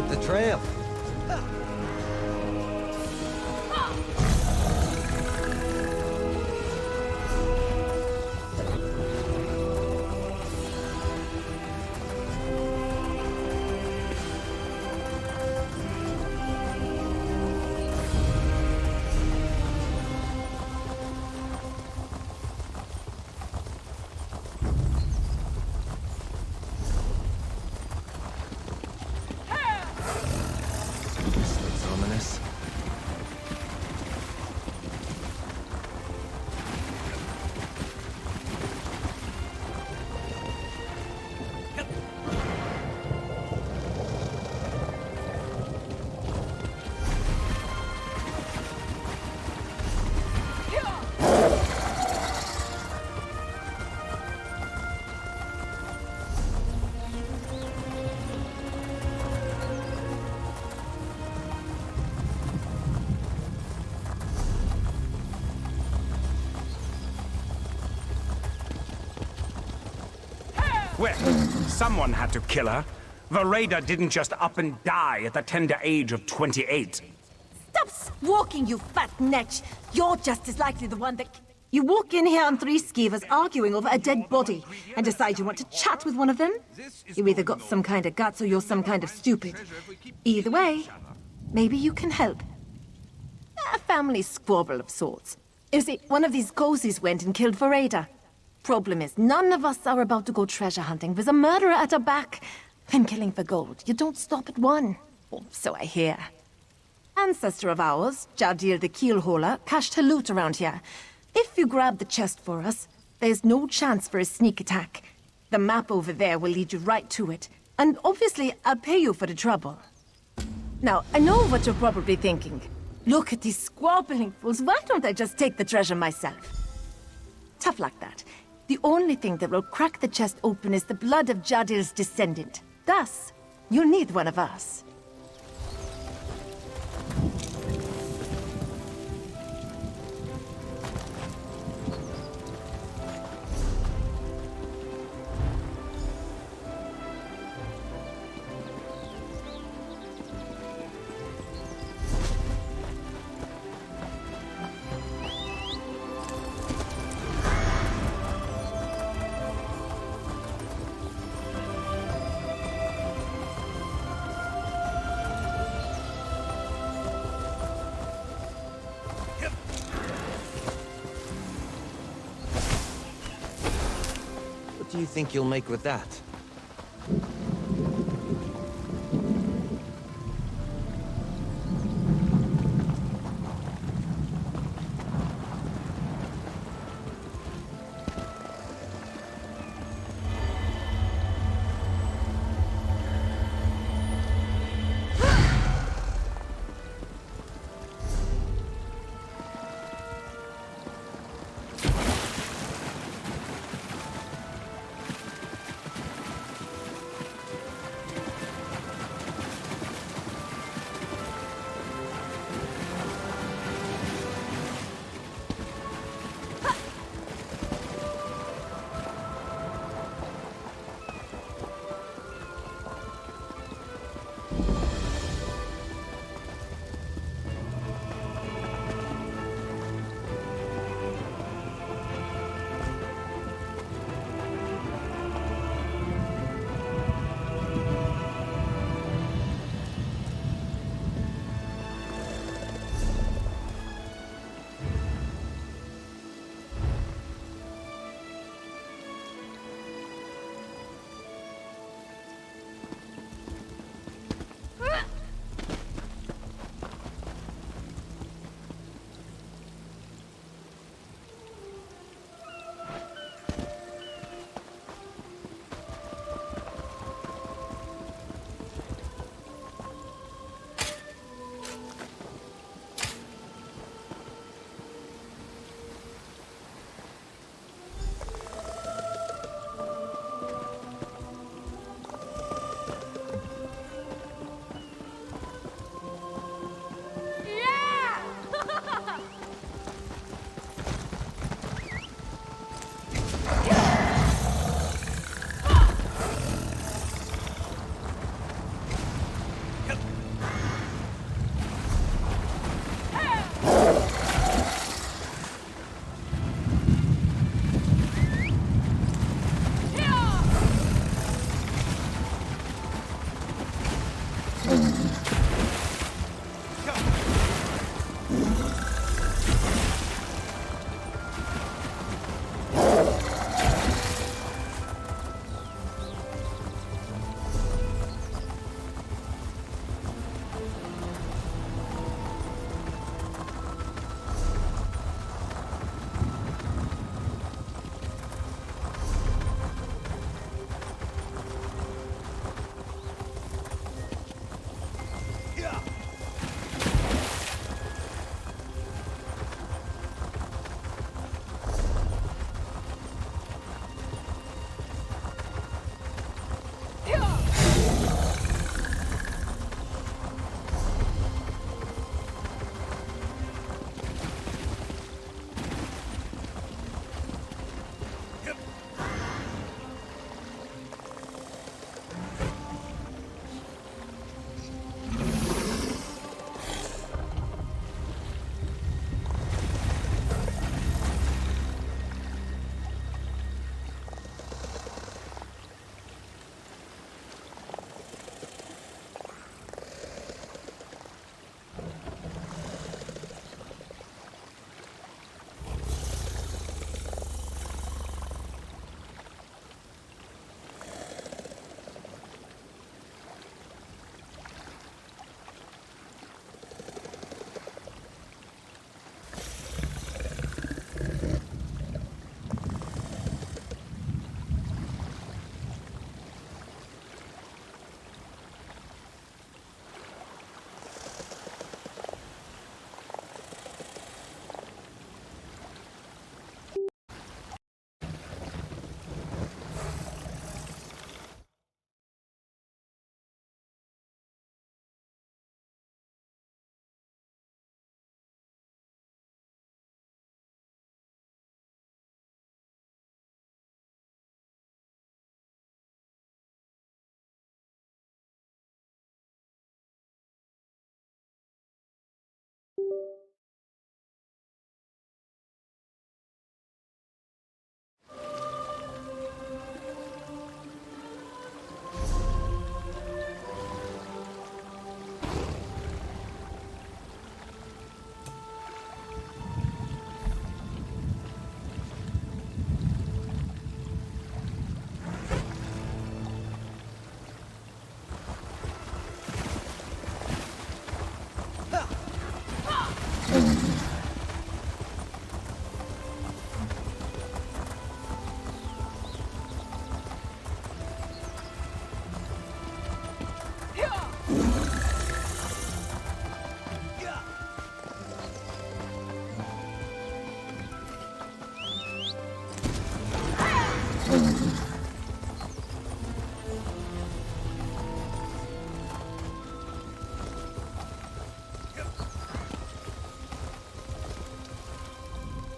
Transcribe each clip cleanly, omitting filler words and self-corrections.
with the trail. This looks ominous. Well, someone had to kill her. Vereda didn't just up and die at the tender age of 28. Stop squawking, you fat netch! You're just as likely the one that... You walk in here on three skeevers arguing over a dead body and decide you want to chat with one of them? You either got some kind of guts or you're some kind of stupid. Either way, maybe you can help. A family squabble of sorts. You see, one of these cozies went and killed Vereda. Problem is, none of us are about to go treasure hunting. There's a murderer at our back. I'm killing for gold. You don't stop at one. Or so I hear. Ancestor of ours, Jadil the Keelhauler, cached her loot around here. If you grab the chest for us, there's no chance for a sneak attack. The map over there will lead you right to it. And obviously, I'll pay you for the trouble. Now, I know what you're probably thinking. Look at these squabbling fools. Why don't I just take the treasure myself? Tough like that. The only thing that will crack the chest open is the blood of Jadil's descendant. Thus, you'll need one of us. What do you think you'll make with that?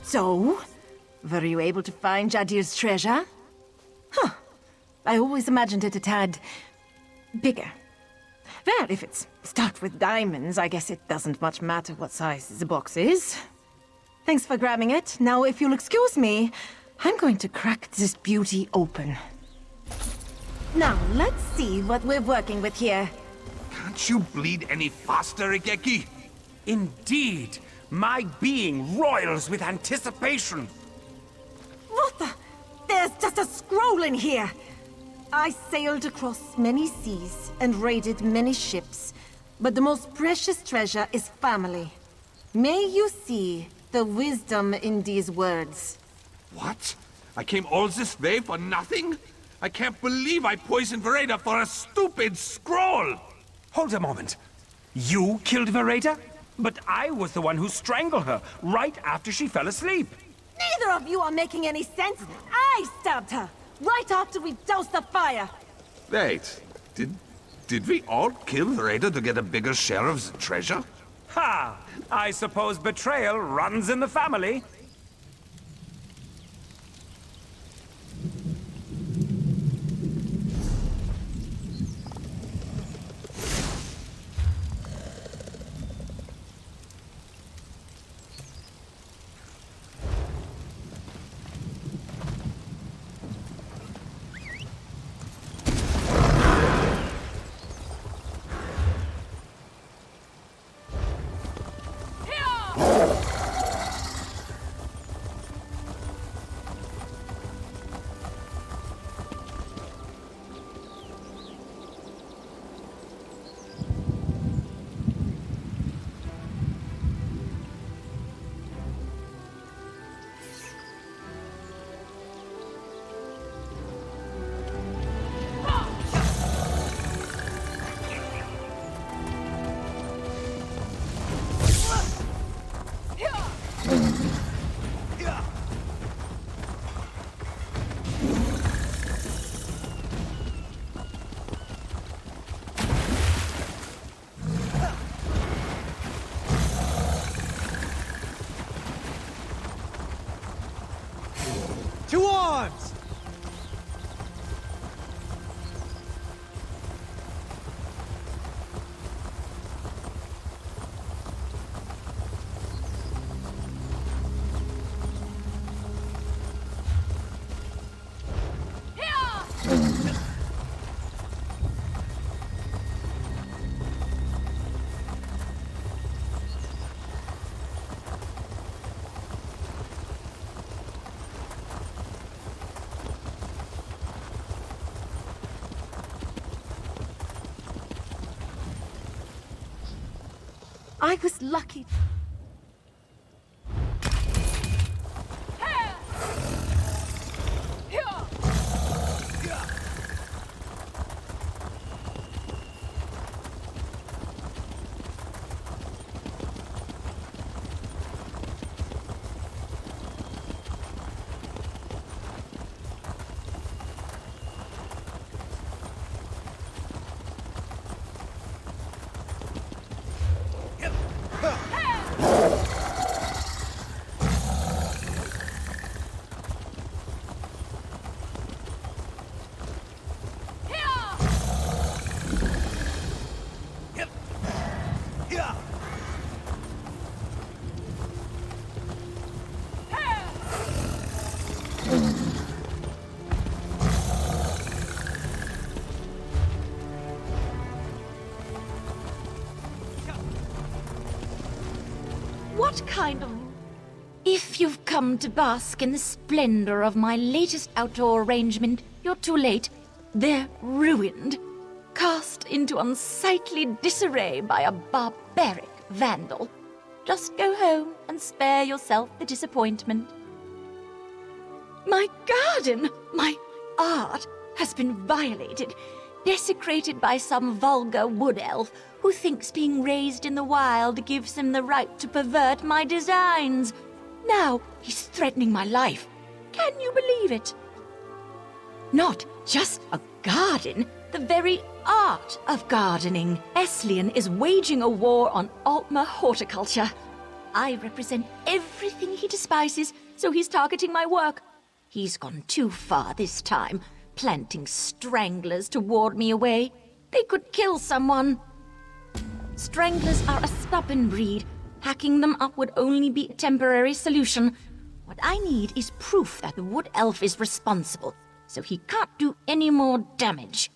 So, were you able to find Jadir's treasure? Huh. I always imagined it a tad bigger. Well, if it's stuffed with diamonds, I guess it doesn't much matter what size the box is. Thanks for grabbing it. Now, if you'll excuse me, I'm going to crack this beauty open. Now, let's see what we're working with here. Can't you bleed any faster, Igeki? Indeed, my being roils with anticipation. What the? There's just a scroll in here! I sailed across many seas and raided many ships, but the most precious treasure is family. May you see the wisdom in these words. What? I came all this way for nothing? I can't believe I poisoned Vereda for a stupid scroll! Hold a moment. You killed Vereda? But I was the one who strangled her right after she fell asleep. Neither of you are making any sense. I stabbed her, right after we doused the fire. Wait, did we all kill Vereda to get a bigger share of the treasure? Ha! I suppose betrayal runs in the family. To arms! I was lucky. What kind of... If you've come to bask in the splendor of my latest outdoor arrangement, you're too late. They're ruined. Cast into unsightly disarray by a barbaric vandal. Just go home and spare yourself the disappointment. My garden, my art, has been violated, desecrated by some vulgar wood elf who thinks being raised in the wild gives him the right to pervert my designs. Now he's threatening my life. Can you believe it? Not just a garden, the very art of gardening. Eslian is waging a war on Altmer horticulture. I represent everything he despises, so he's targeting my work. He's gone too far this time, planting stranglers to ward me away. They could kill someone. Stranglers are a stubborn breed. Hacking them up would only be a temporary solution. What I need is proof that the Wood Elf is responsible, so he can't do any more damage.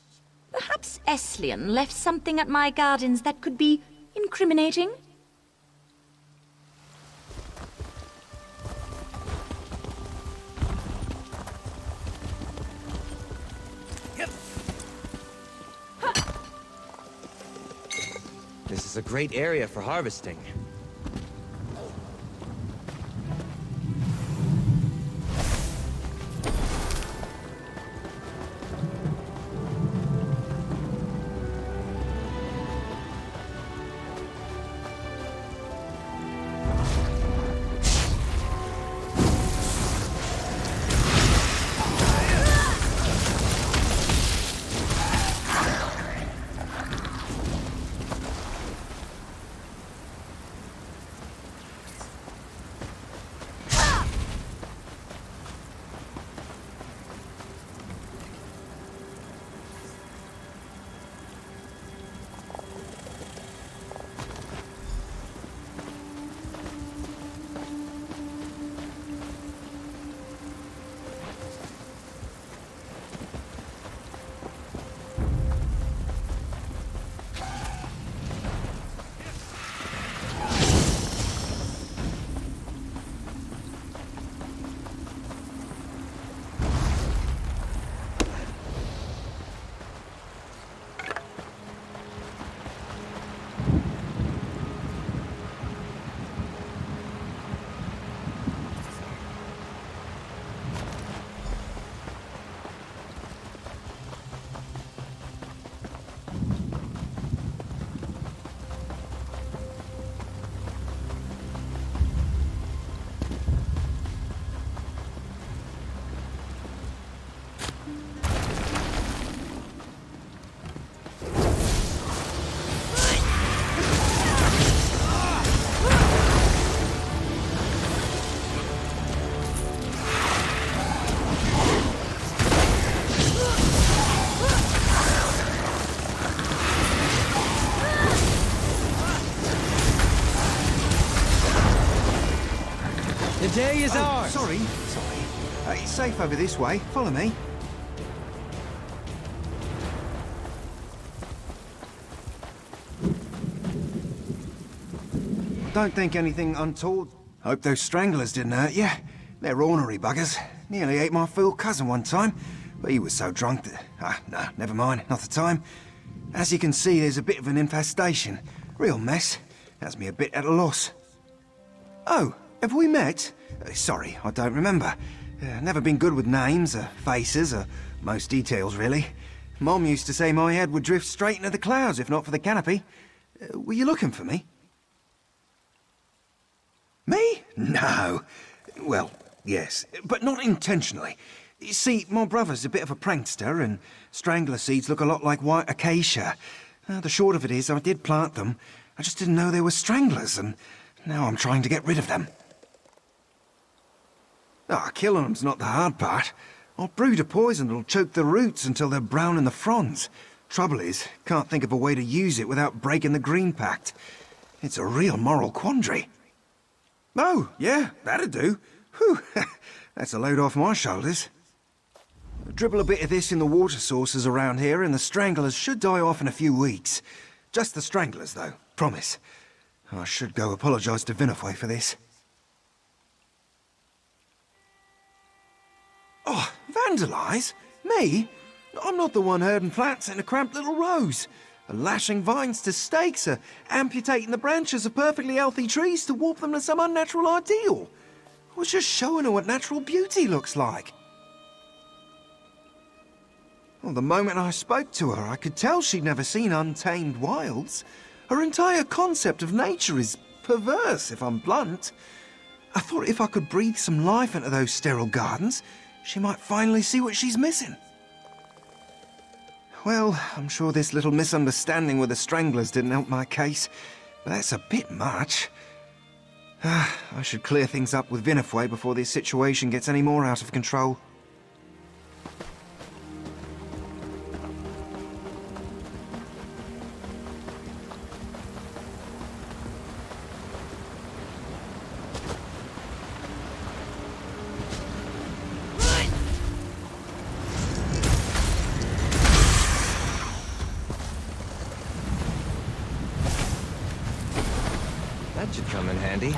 Perhaps Eslian left something at my gardens that could be incriminating? This is a great area for harvesting. The day is ours! Sorry. It's safe over this way. Follow me. Don't think anything untoward. Hope those stranglers didn't hurt you. They're ornery buggers. Nearly ate my fool cousin one time, but he was so drunk that... no, never mind, not the time. As you can see, there's a bit of an infestation. Real mess. Has me a bit at a loss. Oh, have we met? Sorry, I don't remember. Never been good with names, or faces, or most details, really. Mom used to say my head would drift straight into the clouds if not for the canopy. Were you looking for me? Me? No. Well, yes, but not intentionally. You see, my brother's a bit of a prankster, and strangler seeds look a lot like white acacia. The short of it is, I did plant them. I just didn't know they were stranglers, and now I'm trying to get rid of them. Killing them's not the hard part. I'll brew a poison that'll choke the roots until they're brown in the fronds. Trouble is, can't think of a way to use it without breaking the Green Pact. It's a real moral quandary. Oh, yeah, that'd do. Whew, that's a load off my shoulders. Dribble a bit of this in the water sources around here and the stranglers should die off in a few weeks. Just the stranglers, though, promise. I should go apologise to Vinifwe for this. Oh, vandalise? Me? I'm not the one herding flats in a cramped little rose. Lashing vines to stakes, amputating the branches of perfectly healthy trees to warp them to some unnatural ideal. I was just showing her what natural beauty looks like. Well, the moment I spoke to her, I could tell she'd never seen untamed wilds. Her entire concept of nature is perverse, if I'm blunt. I thought if I could breathe some life into those sterile gardens, she might finally see what she's missing. Well, I'm sure this little misunderstanding with the stranglers didn't help my case, but that's a bit much. I should clear things up with Vinifwe before this situation gets any more out of control. That should come in handy.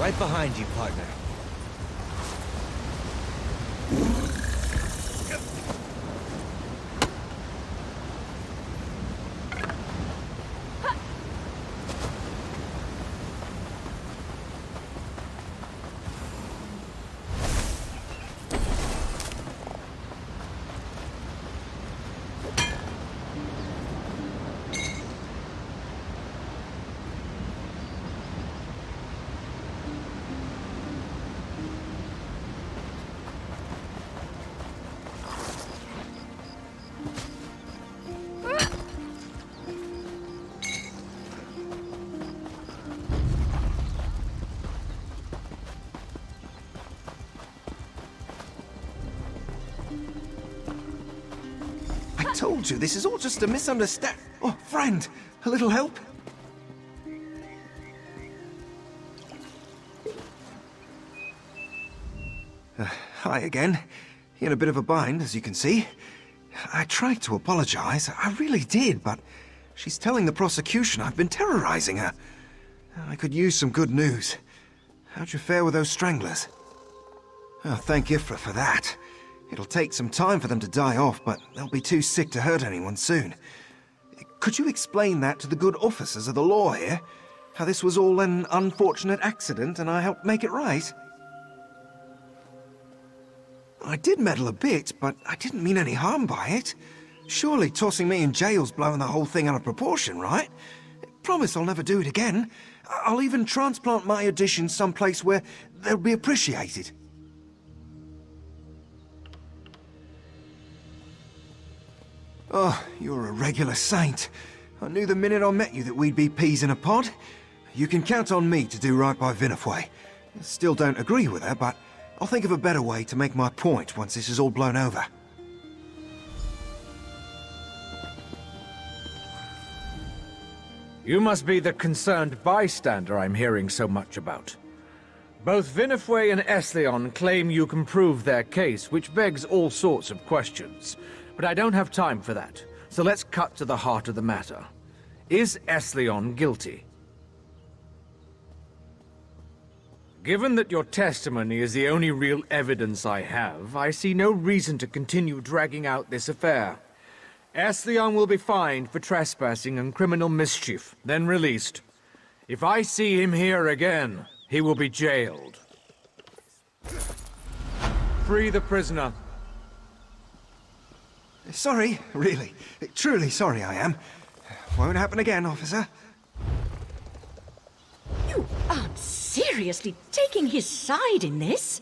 Right behind you, partner. I told you, this is all just a misunderstand. Oh, friend, a little help? Hi again. In a bit of a bind, as you can see. I tried to apologize, I really did, but she's telling the prosecution I've been terrorizing her. I could use some good news. How'd you fare with those stranglers? Oh, thank Ifra for that. It'll take some time for them to die off, but they'll be too sick to hurt anyone soon. Could you explain that to the good officers of the law here? How this was all an unfortunate accident and I helped make it right? I did meddle a bit, but I didn't mean any harm by it. Surely tossing me in jail's blowing the whole thing out of proportion, right? Promise I'll never do it again. I'll even transplant my additions someplace where they'll be appreciated. Oh, you're a regular saint. I knew the minute I met you that we'd be peas in a pod. You can count on me to do right by Vinifwe. Still don't agree with her, but I'll think of a better way to make my point once this is all blown over. You must be the concerned bystander I'm hearing so much about. Both Vinifwe and Esleon claim you can prove their case, which begs all sorts of questions. But I don't have time for that, so let's cut to the heart of the matter. Is Esleon guilty? Given that your testimony is the only real evidence I have, I see no reason to continue dragging out this affair. Esleon will be fined for trespassing and criminal mischief, then released. If I see him here again, he will be jailed. Free the prisoner. Sorry, really. Truly sorry I am. Won't happen again, officer. You aren't seriously taking his side in this?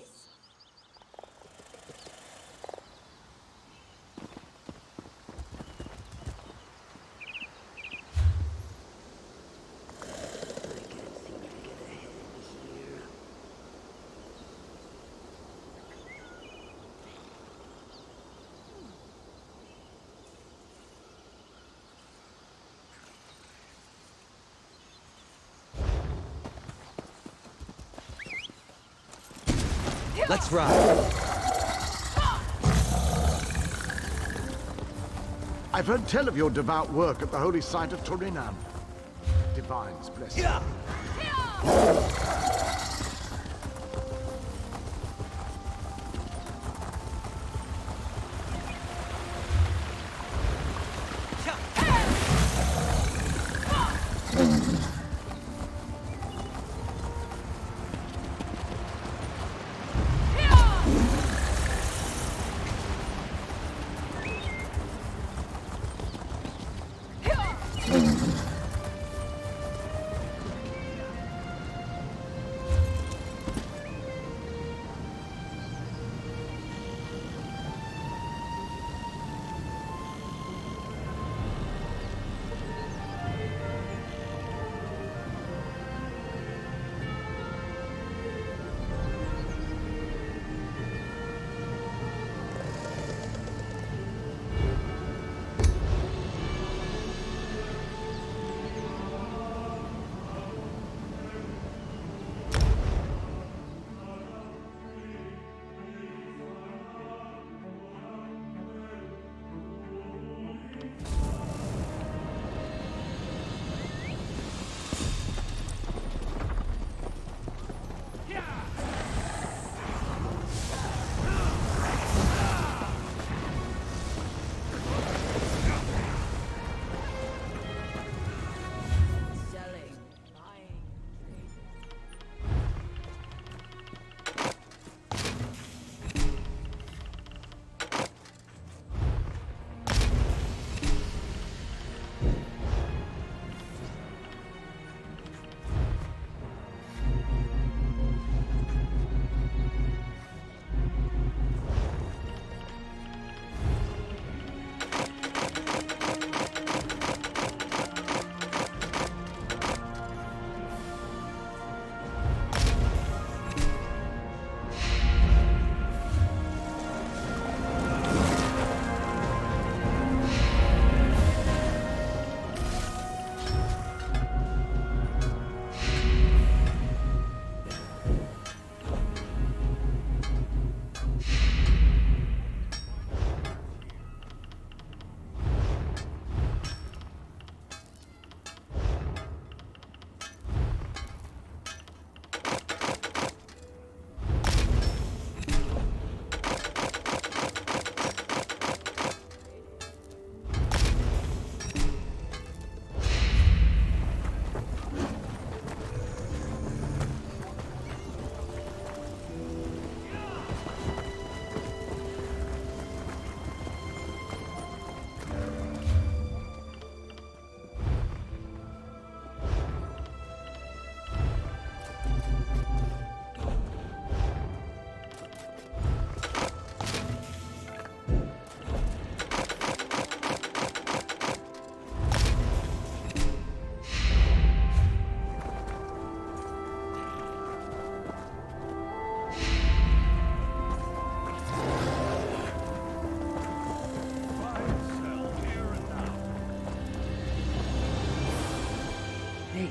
Let's ride. I've heard tell of your devout work at the holy site of Turinan. Divines bless you.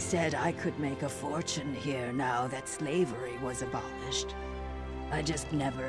said I could make a fortune here now that slavery was abolished. I just never